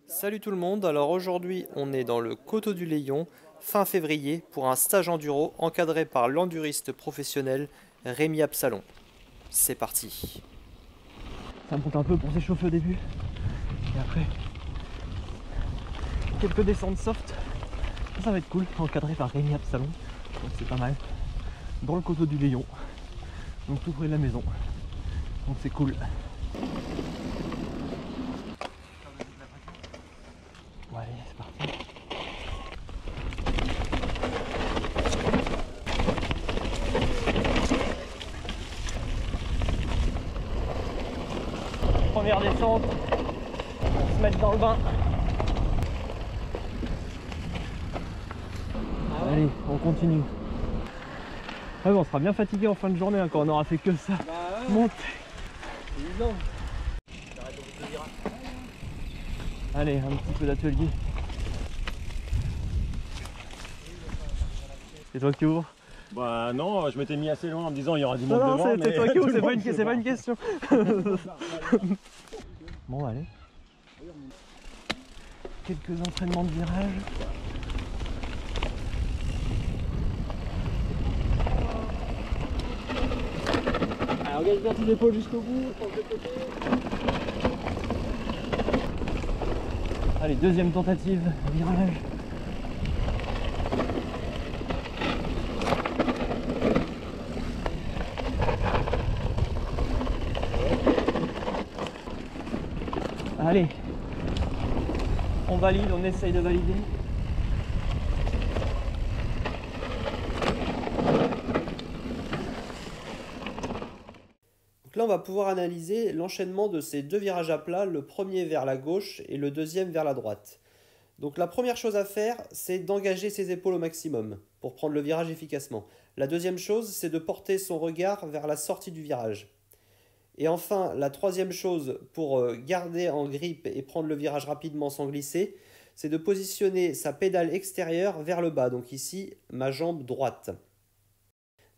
Salut tout le monde, alors aujourd'hui on est dans le Coteau du Léon, fin février, pour un stage enduro encadré par l'enduriste professionnel Rémi Absalon. C'est parti. Ça monte un peu pour s'échauffer au début, et après quelques descentes soft. Ça va être cool, encadré par Rémi Absalon, donc c'est pas mal. Dans le Coteau du Léon, donc tout près de la maison, donc c'est cool. Bon allez, c'est parti. Première descente, on va se mettre dans le bain. Allez, on continue. Ah bon, on sera bien fatigué en fin de journée hein, quand on aura fait que ça. Bah ouais. Monter. Évident. Allez, un petit peu d'atelier. C'est toi qui ouvres? Bah non, je m'étais mis assez loin en me disant il y aura du monde non, devant. C'est toi qui ouvres, c'est pas une question. Bon, allez. Quelques entraînements de virage. Alors, engage bien tes épaules jusqu'au bout, change de côté. Allez, deuxième tentative, virage. Allez, on valide, on essaye de valider. Donc là on va pouvoir analyser l'enchaînement de ces deux virages à plat, le premier vers la gauche et le deuxième vers la droite. Donc la première chose à faire, c'est d'engager ses épaules au maximum pour prendre le virage efficacement. La deuxième chose, c'est de porter son regard vers la sortie du virage. Et enfin, la troisième chose pour garder en grippe et prendre le virage rapidement sans glisser, c'est de positionner sa pédale extérieure vers le bas. Donc ici, ma jambe droite.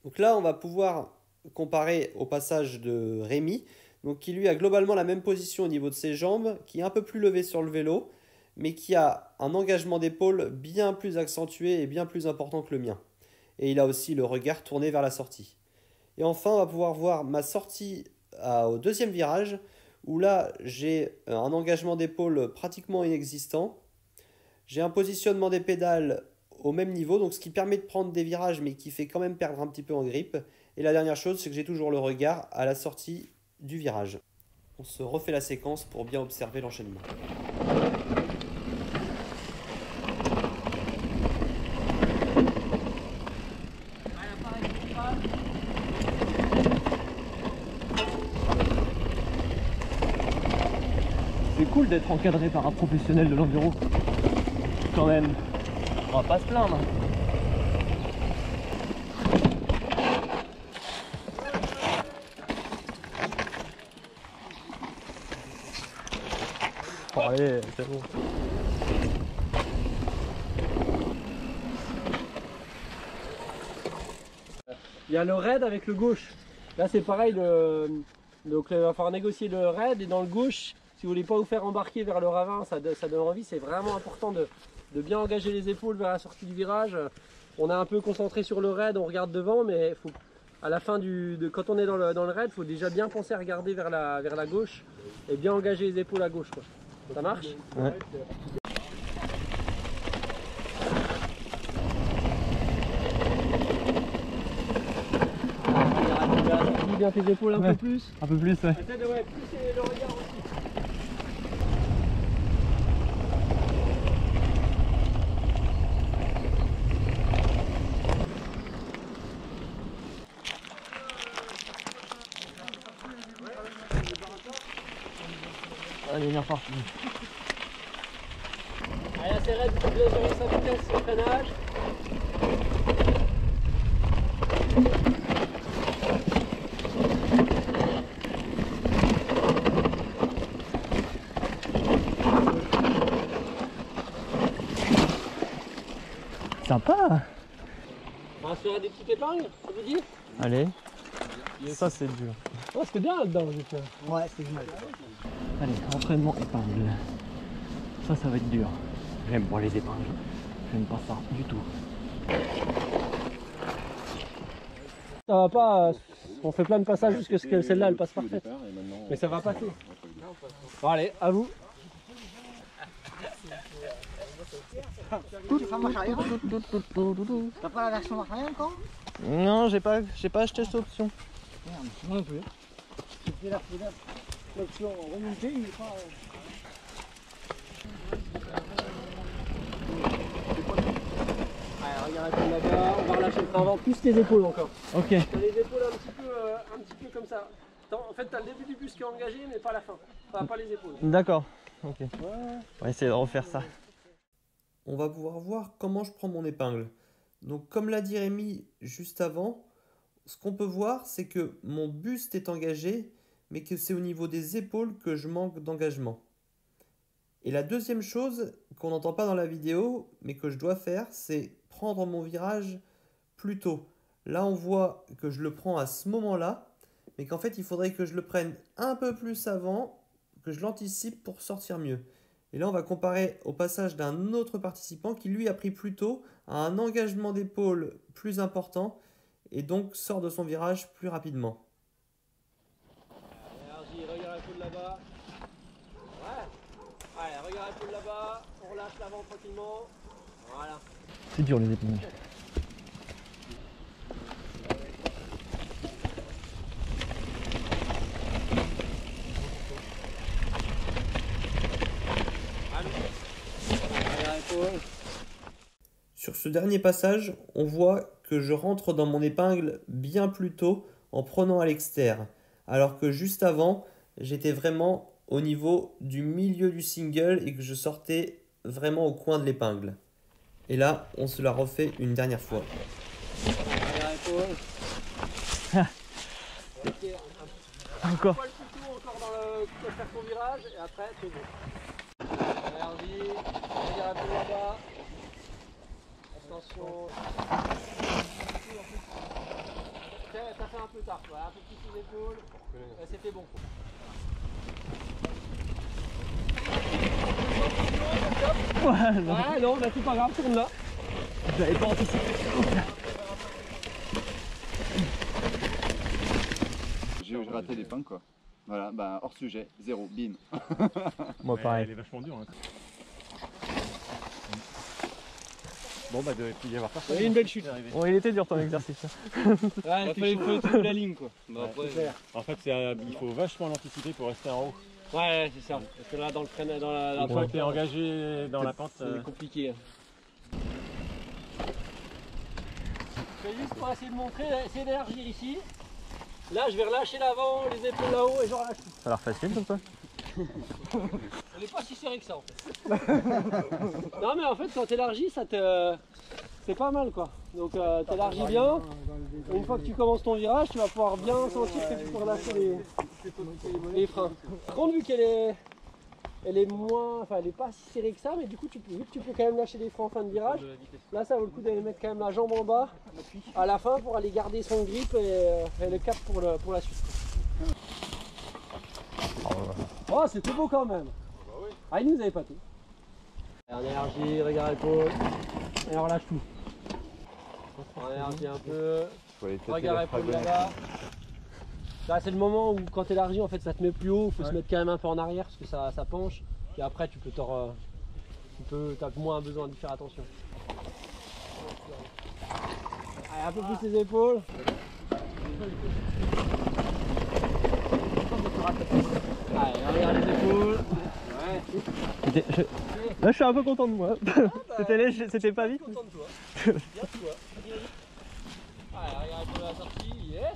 Donc là, on va pouvoir comparer au passage de Rémi, donc qui lui a globalement la même position au niveau de ses jambes, qui est un peu plus levé sur le vélo, mais qui a un engagement d'épaule bien plus accentué et bien plus important que le mien. Et il a aussi le regard tourné vers la sortie. Et enfin, on va pouvoir voir ma sortie au deuxième virage, où là j'ai un engagement d'épaule pratiquement inexistant. J'ai un positionnement des pédales au même niveau, donc ce qui permet de prendre des virages, mais qui fait quand même perdre un petit peu en grippe. Et la dernière chose, c'est que j'ai toujours le regard à la sortie du virage. On se refait la séquence pour bien observer l'enchaînement. C'est cool d'être encadré par un professionnel de l'enduro. Quand même, on va pas se plaindre. Bon, allez, c'est bon. Il y a le raid avec le gauche. Là c'est pareil, donc il va falloir négocier le raid, et dans le gauche, si vous voulez pas vous faire embarquer vers le ravin, ça donne envie, c'est vraiment important de bien engager les épaules vers la sortie du virage. On est un peu concentré sur le raid, on regarde devant, mais faut, à la fin quand on est dans le raid, il faut déjà bien penser à regarder vers la gauche et bien engager les épaules à gauche, quoi. Ça marche? Ouais. Bien tes épaules un peu plus. Un peu plus, ouais. Peut-être, ouais, plus le regard aussi. Allez, viens parti. Allez, là c'est raide, il faut bien gérer sa vitesse, son freinage. Sympa. On va se faire des petites épingles, ça vous dit? Allez. Ça c'est dur. Oh, c'était bien là-dedans, j'ai fait. Ouais, c'était bien. Allez, entraînement épingle. Ça va être dur. J'aime pas les épingles. J'aime pas ça du tout. Ça va pas, on fait plein de passages jusqu'à ce que celle-là elle passe parfaite. Mais ça va passer. Bon, allez, à vous. T'as pas la version marche rien encore? Non, j'ai pas acheté cette option. Merde, moi non plus. C'était l'option remontée, il est pas. Allez, regarde là-bas, on va relâcher le frein avant, plus tes épaules encore. Ok. T'as les épaules un petit peu comme ça. En fait, t'as le début du bus qui est engagé, mais pas la fin. Enfin, pas les épaules. D'accord. Ok. On va essayer de refaire ça. On va pouvoir voir comment je prends mon épingle. Donc comme l'a dit Rémi juste avant, ce qu'on peut voir c'est que mon buste est engagé, mais que c'est au niveau des épaules que je manque d'engagement. Et la deuxième chose qu'on n'entend pas dans la vidéo, mais que je dois faire, c'est prendre mon virage plus tôt. Là on voit que je le prends à ce moment-là, mais qu'en fait il faudrait que je le prenne un peu plus avant, que je l'anticipe pour sortir mieux. Et là, on va comparer au passage d'un autre participant qui, lui, a pris plus tôt, a un engagement d'épaule plus important et donc sort de son virage plus rapidement. Énergie, regarde l'épaule là-bas. Ouais. Allez, regarde l'épaule là-bas. On relâche l'avant tranquillement. Voilà. C'est dur les épingles. Sur ce dernier passage, on voit que je rentre dans mon épingle bien plus tôt en prenant à l'extérieur, alors que juste avant, j'étais vraiment au niveau du milieu du single et que je sortais vraiment au coin de l'épingle. Et là, on se la refait une dernière fois. Encore. Un poil plus tôt encore dans le faire ton virage et après c'est bon. Énergie, regarde l'épaule là-bas. Attention. T'as fait un peu tard, voilà, un peu plus les épaules. C'était bon. Ouais, non, bah c'est pas grave, tourne là. J'avais pas anticipé. J'ai raté l'épingle quoi. Voilà, bah hors sujet, 0, bim. Moi pareil. Elle est vachement dure. Hein. Bon bah il y avoir personne. Il y a une belle chute. Bon, il était dur ton exercice. Ouais, il faut trouver la ligne quoi. Bah, après, en fait, il faut vachement l'anticiper pour rester en haut. Ouais, c'est ça. Parce que là, dans le frein, dans la Une fois que t'es engagé dans la pente, c'est compliqué. Je vais juste pour essayer de montrer, essayer d'élargir ici. Là, je vais relâcher l'avant, les épaules là-haut et je relâche tout. Ça a l'air facile comme ça. Elle n'est pas si serrée que ça en fait. Non mais en fait quand tu élargis ça te... c'est pas mal quoi. Donc tu élargis bien. Et une fois que tu commences ton virage, tu vas pouvoir bien sentir que tu peux relâcher les freins. Par contre vu qu'elle est... elle est moins... enfin elle est pas si serrée que ça, mais du coup vu que tu peux quand même lâcher les freins en fin de virage, là ça vaut le coup d'aller mettre quand même la jambe en bas à la fin pour aller garder son grip et le cap pour la suite. Oh, c'était beau quand même. Ah, il nous avait pas tout. On élargit, regarde l'épaule. Et on relâche tout. On élargit un peu. Regarde l'épaule là-bas. Là, c'est le moment où quand tu élargis, en fait, ça te met plus haut. Il faut se mettre quand même un peu en arrière parce que ça penche. Et après, tu as moins besoin de faire attention. Allez, un peu plus les épaules. Allez, regarde les épaules. Ouais. Là, je suis un peu content de moi. C'était léger, c'était pas vite. Content de toi. Bien toi. Allez, regarde l'épaule à la sortie. Yes.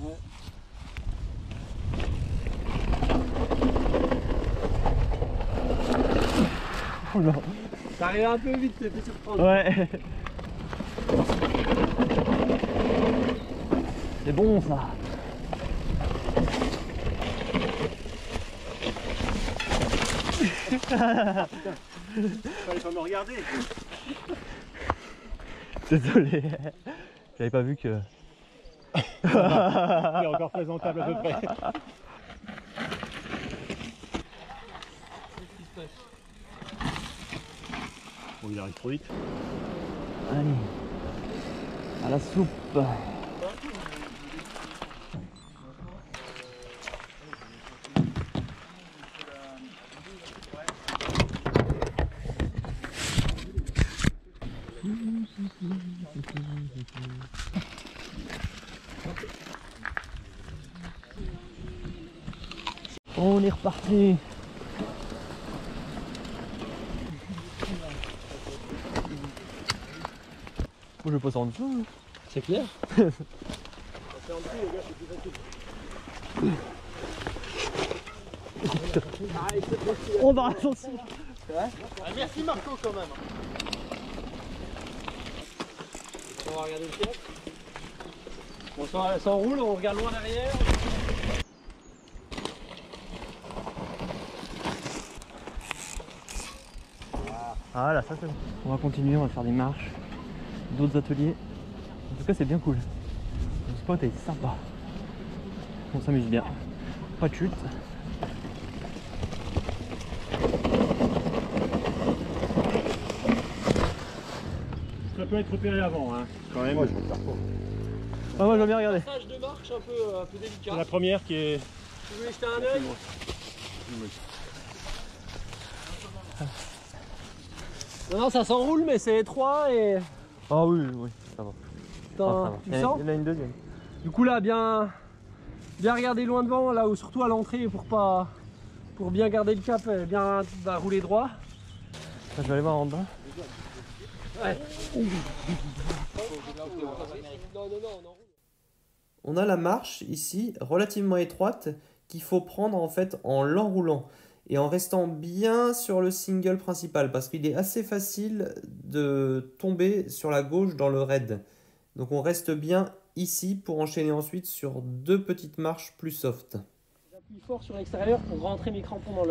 Oh non. Ça arrive un peu vite, t'es surprendre. Ouais. C'est bon ça. Fallait pas me regarder. Désolé. J'avais pas vu que... Il est encore présentable à peu près. Bon, il arrive trop vite. Allez, à la soupe. On est reparti. Moi je vais passer en dessous. C'est clair. On va attention. Merci Marco quand même. On va regarder le ciel. Bon, ça enroule, on regarde loin derrière. Ah là, ça c'est bon. On va continuer, on va faire des marches, d'autres ateliers. En tout cas, c'est bien cool. Le spot est sympa. On s'amuse bien. Pas de chute. Ça peut être repéré avant, hein, quand même. Ah, moi, je veux bien regarder. Passage de marche un peu délicat. C'est la première qui est... Tu veux jeter un œil? Non, ça s'enroule, mais c'est étroit et. Ah oui, oui, ça va. Attends, Ah, ça va. tu Il y sens? en a une deuxième. Du coup là, bien regarder loin devant, là où surtout à l'entrée pour bien garder le cap, bien rouler droit. Je vais aller voir en bas. Ouais. On a la marche ici, relativement étroite, qu'il faut prendre en fait en l'enroulant et en restant bien sur le single principal parce qu'il est assez facile de tomber sur la gauche dans le raid. Donc on reste bien ici pour enchaîner ensuite sur deux petites marches plus soft. J'appuie fort sur l'extérieur pour rentrer mes crampons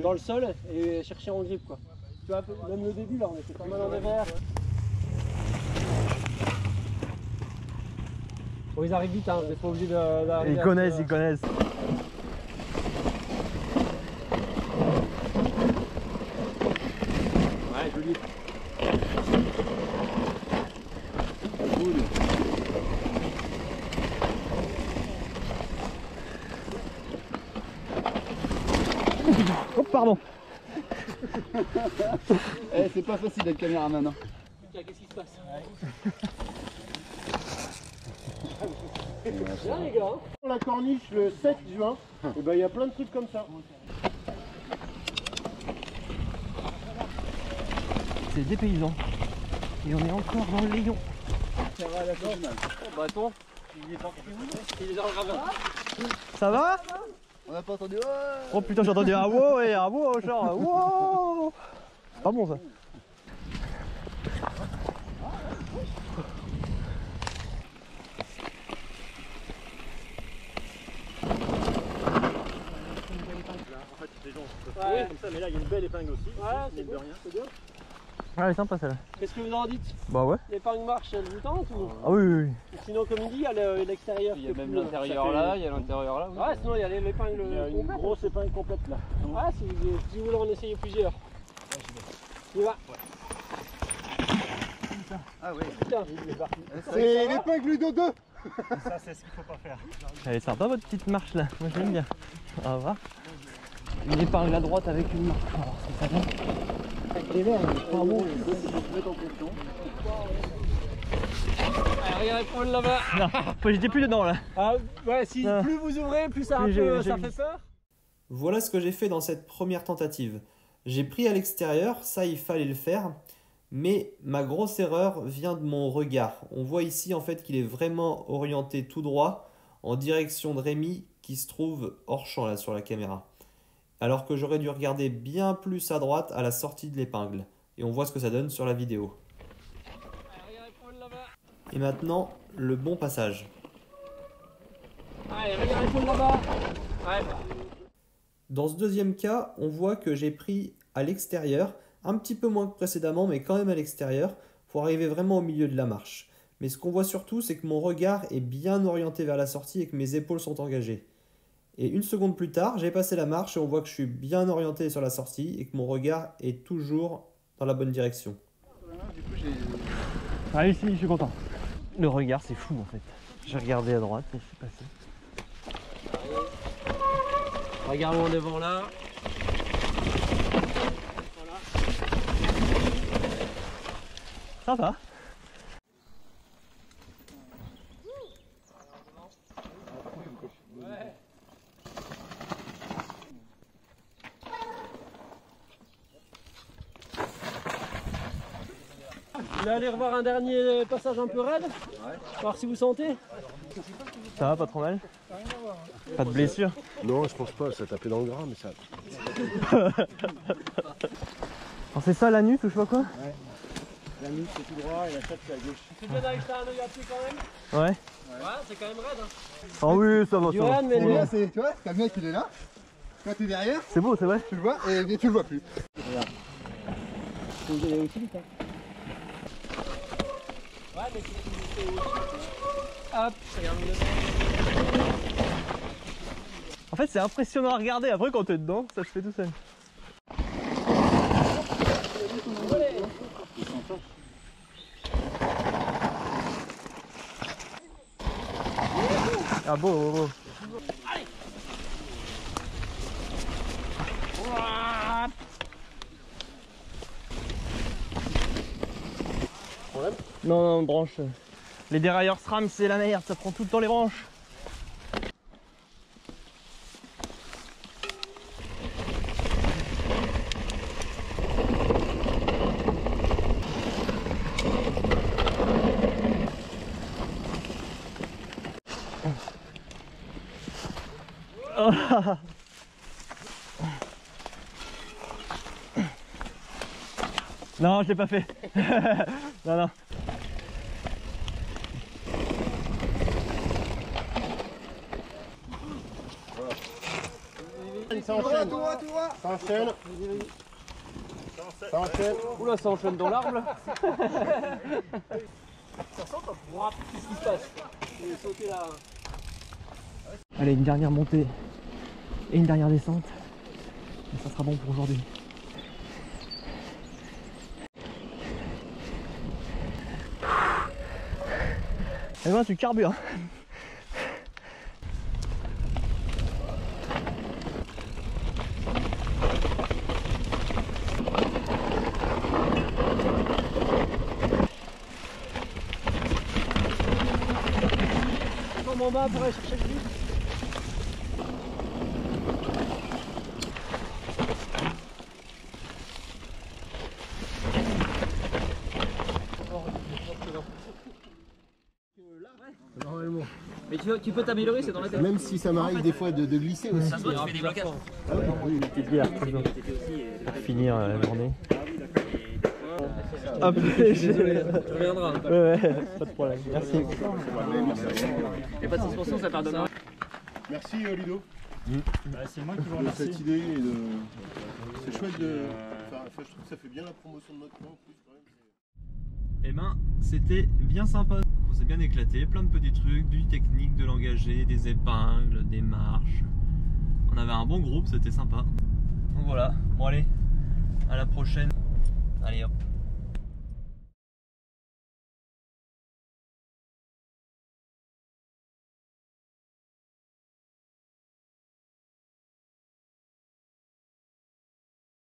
dans le sol et chercher en grip quoi. Tu vois, même le début là, on était pas mal en revers. Bon, ils arrivent vite, hein, vous n'êtes pas obligé d'arriver. Ils connaissent, ils connaissent. Ouais, joli. Oh, pardon. Eh, c'est pas facile d'être caméraman. Hein. Putain, qu'est-ce qui se passe? Bien les gars. La corniche le 7 juin, et ben il y a plein de trucs comme ça. C'est des paysans. Et on est encore dans le Léon. Ça va la corde. Oh, bâton. Il est parti où? Il est dans le ravin. Ça va? On n'a pas entendu. Oh putain, j'ai entendu un wow et un wow, genre wow. Pas bon ça. Ouais. Comme ça, mais là, il y a une belle épingle aussi. Ouais, c'est mine de bon, rien. c'est bien. Ah, elle est sympa celle-là. Qu'est-ce que vous en dites? Bah ouais. L'épingle marche, elle vous tente ou? Ah oui, oui, oui. Sinon, comme il dit, il y a l'extérieur. Il y a même l'intérieur là, il y a l'intérieur là. Ouais, sinon il y a l'épingle Il y a une complète. grosse épingle complète là. Ouais, si vous voulez en essayer plusieurs. Il va. Ah oui. Putain. C'est l'épingle Ludo 2. Ça, c'est ce qu'il faut pas faire. Elle est sympa votre petite marche là. Moi j'aime bien. On va voir. Une épingle à droite avec une marche. On va voir ce que ça donne. Avec les verres, il est pas bon. Allez, regardez pour là-bas. Non, j'étais plus dedans là. Ah, ouais, si Ah. plus vous ouvrez, plus ça, Plus j'ai ça vu. fait peur. Voilà ce que j'ai fait dans cette première tentative. J'ai pris à l'extérieur, ça il fallait le faire, mais ma grosse erreur vient de mon regard. On voit ici en fait qu'il est vraiment orienté tout droit en direction de Rémi qui se trouve hors champ là sur la caméra. Alors que j'aurais dû regarder bien plus à droite à la sortie de l'épingle. Et on voit ce que ça donne sur la vidéo. Allez, regardez pour là-bas. Et maintenant, le bon passage. Allez, regardez pour là-bas. Ouais. Dans ce deuxième cas, on voit que j'ai pris à l'extérieur, un petit peu moins que précédemment, mais quand même à l'extérieur, pour arriver vraiment au milieu de la marche. Mais ce qu'on voit surtout, c'est que mon regard est bien orienté vers la sortie et que mes épaules sont engagées. Et une seconde plus tard, j'ai passé la marche et on voit que je suis bien orienté sur la sortie et que mon regard est toujours dans la bonne direction. Réussi, je suis content. Le regard, c'est fou en fait. J'ai regardé à droite et je suis passé. Regarde loin devant là. Ça va. Je vais aller revoir un dernier passage un peu raide. Voir si vous sentez. Ça va, pas trop mal. Pas de blessure. Non, je pense pas, ça tapait dans le gras, mais ça. Alors c'est ça la nuque ou je sais pas quoi? Ouais. La nuque c'est tout droit et la chatte c'est à gauche. C'est bien d'aller jeter un œil là-dessus quand même. Ouais. Ouais, c'est quand même raide. Hein. Ah oui, ça va, ça va. Duran, mais Et là, c'est, tu vois, t'as le mec il est là, toi t'es derrière, C'est beau, c'est vrai. tu le vois et tu le vois plus. Faut y aller aussi vite. Hein. Ouais, mais si tu fais aussi. Hop, regarde le. En fait, c'est impressionnant à regarder. Après, quand t'es dedans, ça se fait tout seul. Ah beau, beau, beau. Non, non, branche. Les dérailleurs SRAM, c'est la merde, ça prend tout le temps les branches. Oh. Non, je l'ai pas fait. Non, non. Ça enchaîne. Ça enchaîne. Ça enchaîne. Oula, ça enchaîne dans l'arbre là. Qu'est-ce qui se passe? Je vais sauter là. Allez, une dernière montée et une dernière descente. Et ça sera bon pour aujourd'hui. Et ben, tu carbures. Tombe en bas pour aller chercher le vide. Mais tu peux t'améliorer, c'est dans la tête. Même si ça m'arrive des fois de glisser aussi. Ça se voit, tu fais des blocages. Ah oui, oui. Petite bière, toujours. Pour finir la journée. Hop, désolé. Tu reviendras. Ouais, pas de problème. Merci. Et pas de suspension, ça pardonnera. Merci Ludo. C'est moi qui vous De remercie. cette idée et de. C'est chouette de. Enfin, je trouve que ça fait bien la promotion de notre camp en plus quand même. Eh ben, c'était bien sympa. On s'est bien éclaté, plein de petits trucs, du technique, de l'engagé, des épingles, des marches. On avait un bon groupe, c'était sympa. Donc voilà, bon allez, à la prochaine. Allez hop.